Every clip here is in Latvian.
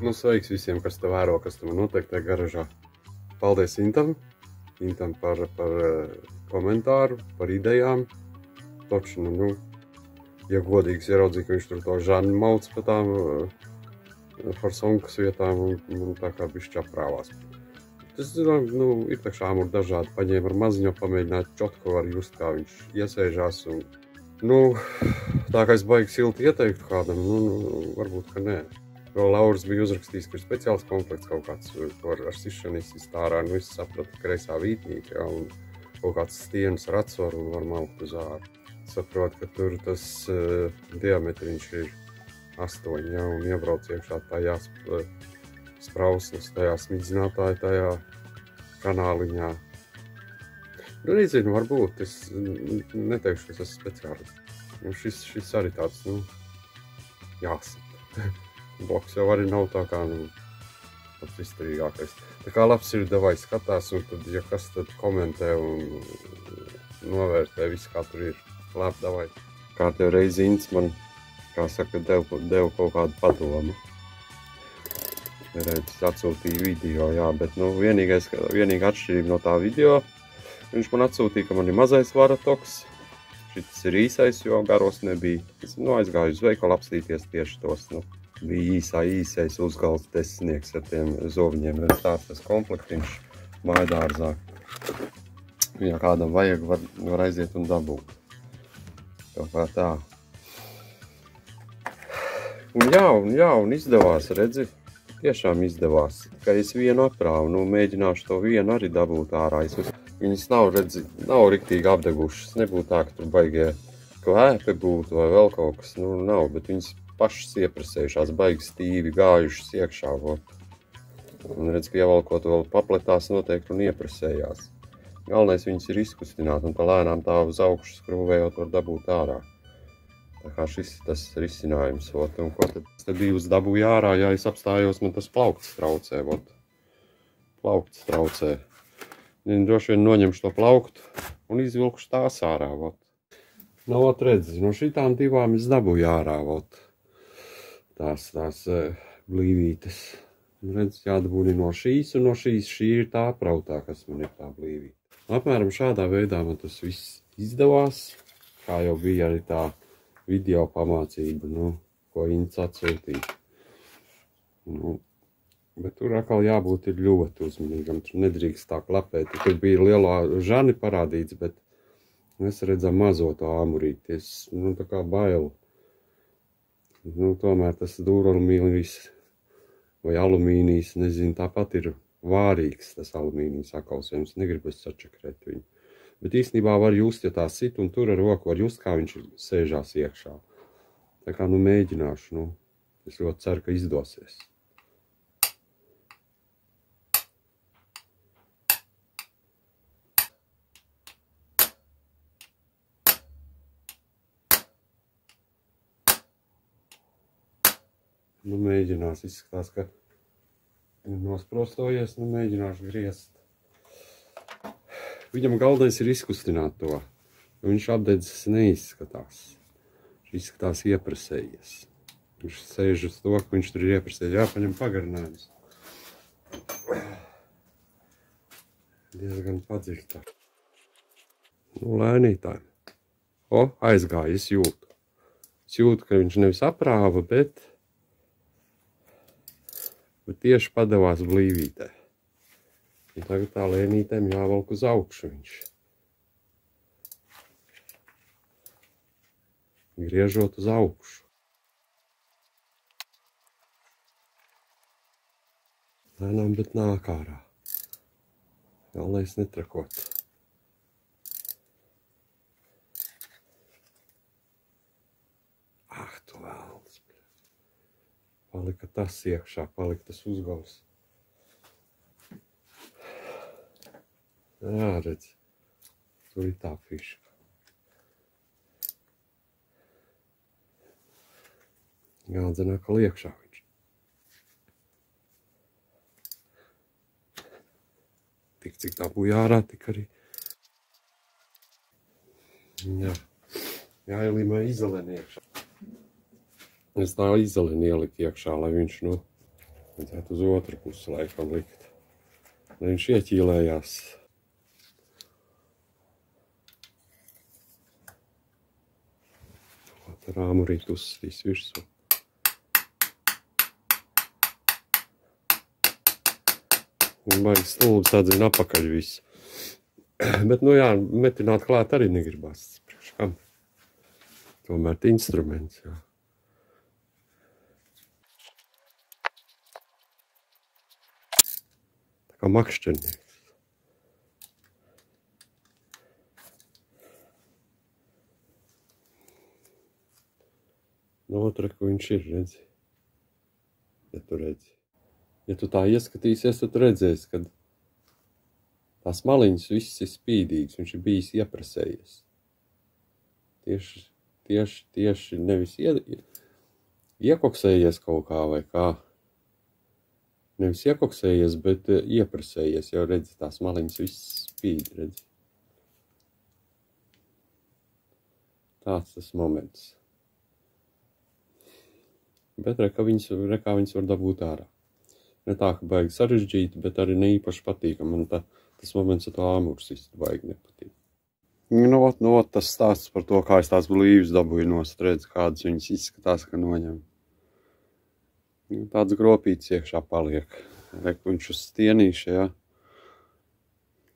Nu, sveiks visiem, kas te vēro, kas te man notiek tajā garažā. Paldies Intam par komentāru, par idejām. Toču, nu, ja godīgs ieraudzīja, ka viņš tur to žani mauc pa tām farsonkas vietām un tā kā bišķi aprāvās. Tas, nu, ir tā šāmur dažādi. Paņēma ar maziņo, pamēģināt čotko var just, kā viņš iesēžās. Un, nu, tā kā es baigi silti ieteiktu kādam, nu, varbūt, ka nē. Vēl Lauris bija uzrakstījis, ka ir speciāls komplekts kaut kāds, ko ar sišanu izsist ārā. Nu, es sapratu, kreisā vītnīca, ja, un kaut kāds stienas ar atsoru un var maukt uz āru. Saprotu, ka tur tas diametriņš ir 8, ja, un iebrauc iekšā tajā sprauslas, tajā smidzinātāja, tajā kanāliņā. Nu, nezinu, varbūt, es neteikšu, ka es esmu speciālists. Nu, šis arī tāds, nu, jāsaka. Bloks jau arī nav tā kā, nu, pats izturīgākais. Tā kā labs ir, davai skatās, un tad, ja kas tad komentē un novērtē visu, kā tur ir. Labi, davai. Kārtējo reizi Ints man, kā saka, devu kaut kādu padomu. Redz, atsūtīja video, jā, bet, nu, vienīga atšķirība no tā video, viņš man atsūtīja, ka man ir mazais varatoks. Šis ir īsais, jo garos nebija. Es, nu, aizgāju uz veikalu apstīties tieši tos, nu. Bija īsais uzgals desmitnieks ar tiem zoviņiem. Tas komplektiņš mājadārzā. Ja kādam vajag, var aiziet un dabūt. Kaut kā tā. Un izdevās, redzi, tiešām izdevās. Ka es vienu aprāvu, nu mēģināšu to vienu arī dabūt ārā. Viņas nav, redzi, nav riktīgi apdegušas. Nebūtu tā, ka tur baigie klēpi būtu vai vēl kaut kas. Nu, nav, bet viņas pašas iepresējušās, baigi stīvi gājušas iekšā. Un redz, ka ievalkot vēl papletās noteikti un iepresējās. Galvenais viņas ir izkustināt un tā lēnām tā uz augšu skrūvējot var dabūt ārā. Tā kā šis ir tas risinājums. Un ko tad divas dabūja ārā, ja es apstājos, man tas plaukts traucē. Plaukts traucē. Droši vien noņemšu to plauktu un izvilkšu tās ārā. Nu, redzi, no šitām divām es dabūju ārā. Tās blīvītes. Redz, jādabūni no šīs un no šīs. Šī ir tā aprautā, kas man ir tā blīvīte. Apmēram šādā veidā man tas viss izdevās. Kā jau bija arī tā video pamācība, nu, ko Ints atsūtīja. Nu, bet tur atkal jābūt ir ļoti uzmanīgam. Tur nedrīkst tā klapēt. Tur bija lielā žani parādīts, bet mēs redzam mazo to āmurīti. Es, nu, tā kā bailu. Nu, tomēr tas dūralumīnijas vai alumīnijas, nezinu, tāpat ir vārīgs tas alumīnijas akausējums. Negribas sačakrēt viņu. Bet īstenībā var just, ja tā sit un tur ar roku var just, kā viņš sēžās iekšā. Tā kā, nu, mēģināšu, nu, es ļoti ceru, ka izdosies. Nu, mēģinās, izskatās, ka nosprostojies, nu, mēģināšu griezt. Viņam galvenais ir izkustināt to. Viņš apdedzis neizskatās. Viņš izskatās iepresējies. Viņš sēž uz to, ka viņš tur ir iepresējies. Jāpaņem pagarinājums. Diezgan padziļtā. Nu, lēnītājiem. O, aizgāja, es jūtu. Es jūtu, ka viņš nevis aprāva, bet tieši padevās blīvītē. Un tagad tā lēnītēm jāvalk uz augšu viņš. Griežot uz augšu. Lēnām, bet nāk ārā. Galvenais netrakot. Ah, tu vēls. Palika tas iekšā, palika tas uzgals. Jā, redz, tur ir tā fiška. Jādzena, ka iekšā viņš. Tik cik tā būja ārā, tik arī. Jā, jāielīmē izeleni iekšā. Es tā izeleni ieliku iekšā, lai viņš, nu, Vajadzētu uz otru pusi laikam likt. Lai viņš ieķīlējās. Ar āmurīti uzsitīs virsū. Un baigi stulbs atzina apakaļ visu. Bet, nu jā, metināt klāt arī negribas. Priekš kam? Tomēr instruments, jā. Tā kā makšķernieks. No otra, ko viņš ir, redzi. Ja tu redzi. Ja tu tā ieskatīsies, tad tu redzēsi, kad tās maliņas viss ir spīdīgs, viņš ir bijis ieprasējies. Tieši nevis iekoksējies kaut kā vai kā. Nevis iekoksējies, bet ieprasējies, jau redzi, tās maliņas viss spīd, redzi. Tāds tas moments. Bet kā viņas var dabūt ārā. Ne tā, ka baigi sarežģīti, bet arī ne īpaši patīkam. Man tas moments ar to āmurs visu baigi nepatīk. Nu, tas stāsts par to, kā es tās blīvas dabūju nost, redz, kādas viņas izskatās, ka noņem. Tāds gropīts iekšā paliek. Viņš uz stienīša, jā.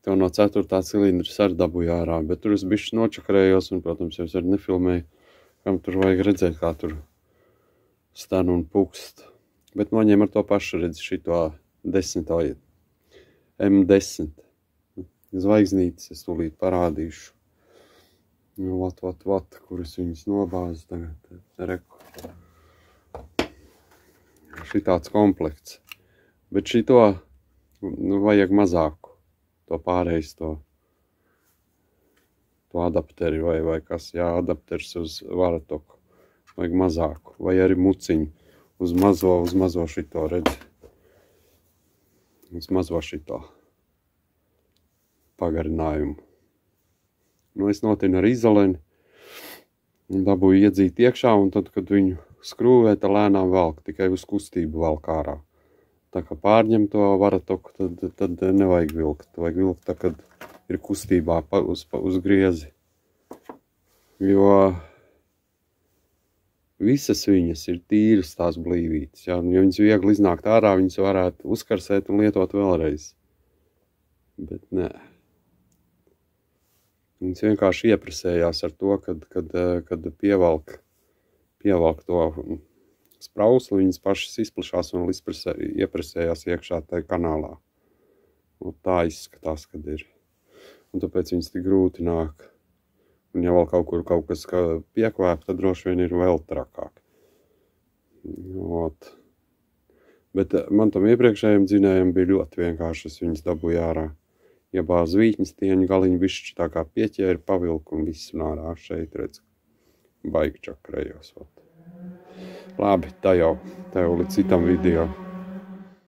To no 4. cilindras arī dabūju ārā, bet tur es bišķi nočakarējos un, protams, jau es arī nefilmēju, kam tur vajag redzēt, kā tur stan un pukst. Bet noņem ar to pašu, redz, šito 10. M10. Zvaigznītes es tūlīt parādīšu. Vat, kur es viņas nobāzu tagad. Reku. Šitāds komplekts. Bet šito vajag mazāku. To pārējais, to adapteri vai kas, jā, adapters uz varatoku. Vajag mazāku. Vai arī muciņu. Uz mazo šito, redzi. Uz mazo šito pagarinājumu. Nu, es notinu ar izoleni un dabūju iedzīt iekšā, un tad, kad viņu skrūvē, tā lēnām velk, tikai uz kustību velk ārā. Tā kā pārņem to varatoku, tad nevajag vilkt. Vajag vilkt tā, kad ir kustībā uz griezi. Jo visas viņas ir tīras tās blīvītes. Ja viņas viegli iznākt ārā, viņas varētu uzkarsēt un lietot vēlreiz. Bet nē. Viņas vienkārši ieprasējās ar to, kad pievalk to sprausli, viņas pašas izplašās un ieprasējās iekšā tajā kanālā. Un tā izskatās, kad ir. Un tāpēc viņas tik grūti nāk. Un ja vēl kaut kas piekvēp, tad droši vien ir vēl trakāk. Bet man tam iepriekšējiem dzinējiem bija ļoti vienkārši, es viņas dabūju ārā. Iebāzu vītņas tieņu galiņu bišķi tā kā pieķēri, pavilku un visu ārā šeit, redz, baigi čakarējos. Labi, tā jau līdz citam video.